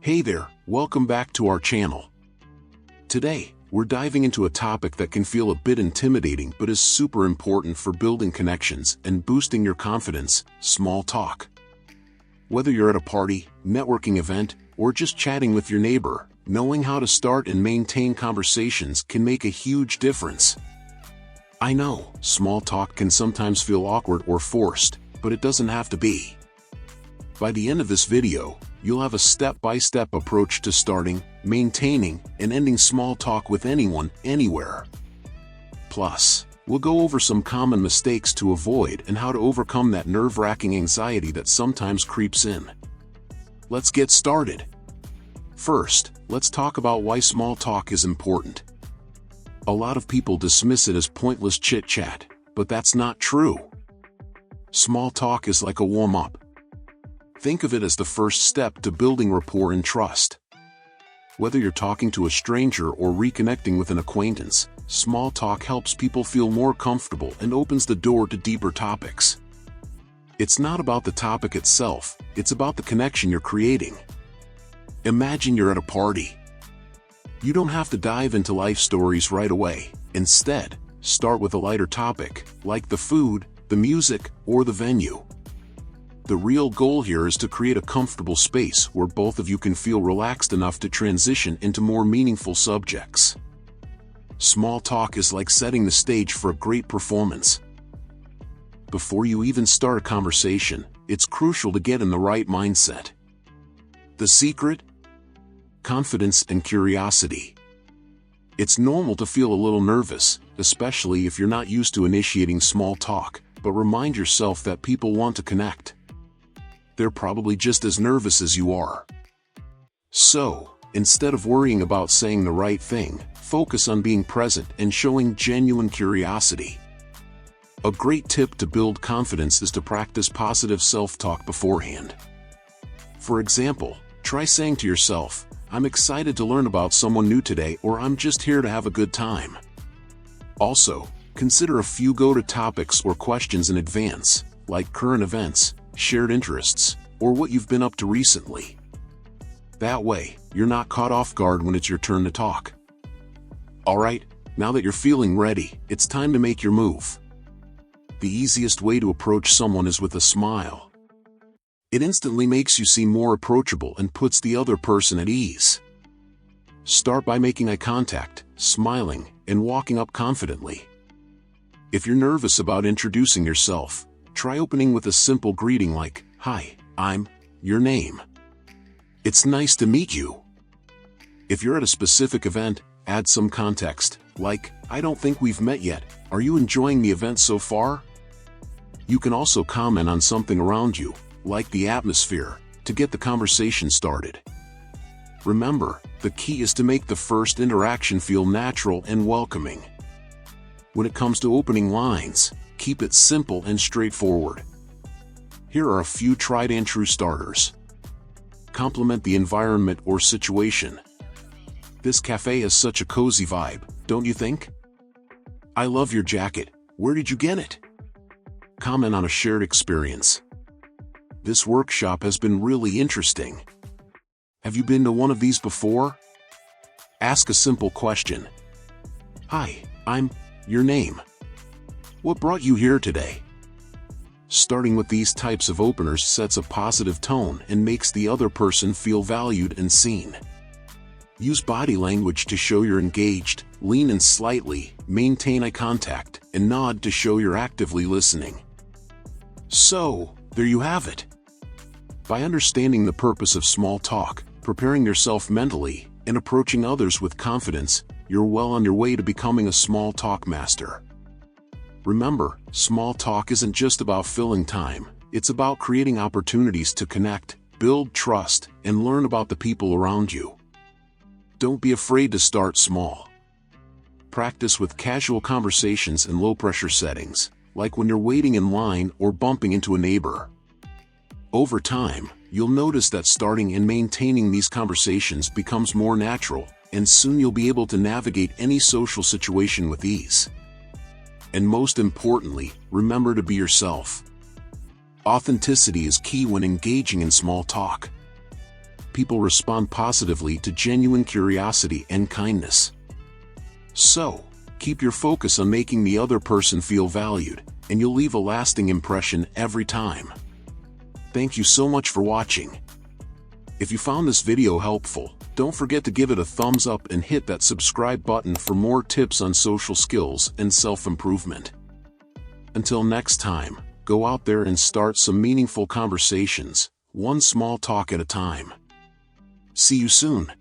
Hey there, welcome back to our channel. Today, we're diving into a topic that can feel a bit intimidating but is super important for building connections and boosting your confidence: small talk. Whether you're at a party, networking event, or just chatting with your neighbor, knowing how to start and maintain conversations can make a huge difference. I know, small talk can sometimes feel awkward or forced, but it doesn't have to be. By the end of this video, you'll have a step-by-step approach to starting, maintaining, and ending small talk with anyone, anywhere. Plus, we'll go over some common mistakes to avoid and how to overcome that nerve-wracking anxiety that sometimes creeps in. Let's get started. First, let's talk about why small talk is important. A lot of people dismiss it as pointless chit-chat, but that's not true. Small talk is like a warm-up. Think of it as the first step to building rapport and trust. Whether you're talking to a stranger or reconnecting with an acquaintance, small talk helps people feel more comfortable and opens the door to deeper topics. It's not about the topic itself, it's about the connection you're creating. Imagine you're at a party. You don't have to dive into life stories right away. Instead, start with a lighter topic, like the food, the music, or the venue. The real goal here is to create a comfortable space where both of you can feel relaxed enough to transition into more meaningful subjects. Small talk is like setting the stage for a great performance. Before you even start a conversation, it's crucial to get in the right mindset. The secret? Confidence and curiosity. It's normal to feel a little nervous, especially if you're not used to initiating small talk, but remind yourself that people want to connect. They're probably just as nervous as you are. So, instead of worrying about saying the right thing, focus on being present and showing genuine curiosity. A great tip to build confidence is to practice positive self-talk beforehand. For example, try saying to yourself, "I'm excited to learn about someone new today," or "I'm just here to have a good time." Also, consider a few go-to topics or questions in advance, like current events, shared interests, or what you've been up to recently. That way, you're not caught off guard when it's your turn to talk. Alright, now that you're feeling ready, it's time to make your move. The easiest way to approach someone is with a smile. It instantly makes you seem more approachable and puts the other person at ease. Start by making eye contact, smiling, and walking up confidently. If you're nervous about introducing yourself, try opening with a simple greeting like, "Hi, I'm," your name. "It's nice to meet you." If you're at a specific event, add some context, like, "I don't think we've met yet. Are you enjoying the event so far?" You can also comment on something around you, like the atmosphere, to get the conversation started. Remember, the key is to make the first interaction feel natural and welcoming. When it comes to opening lines, keep it simple and straightforward. Here are a few tried and true starters. Compliment the environment or situation. "This cafe has such a cozy vibe, don't you think?" "I love your jacket. Where did you get it?" Comment on a shared experience. "This workshop has been really interesting. Have you been to one of these before?" Ask a simple question. "Hi, I'm," your name. "What brought you here today?" Starting with these types of openers sets a positive tone and makes the other person feel valued and seen. Use body language to show you're engaged, lean in slightly, maintain eye contact, and nod to show you're actively listening. So, there you have it. By understanding the purpose of small talk, preparing yourself mentally, and approaching others with confidence, you're well on your way to becoming a small talk master. Remember, small talk isn't just about filling time, it's about creating opportunities to connect, build trust, and learn about the people around you. Don't be afraid to start small. Practice with casual conversations in low-pressure settings, like when you're waiting in line or bumping into a neighbor. Over time, you'll notice that starting and maintaining these conversations becomes more natural, and soon you'll be able to navigate any social situation with ease. And most importantly, remember to be yourself. Authenticity is key when engaging in small talk. people respond positively to genuine curiosity and kindness. So, keep your focus on making the other person feel valued, and you'll leave a lasting impression every time. Thank you so much for watching. If you found this video helpful, don't forget to give it a thumbs up and hit that subscribe button for more tips on social skills and self-improvement. Until next time, go out there and start some meaningful conversations, one small talk at a time. See you soon.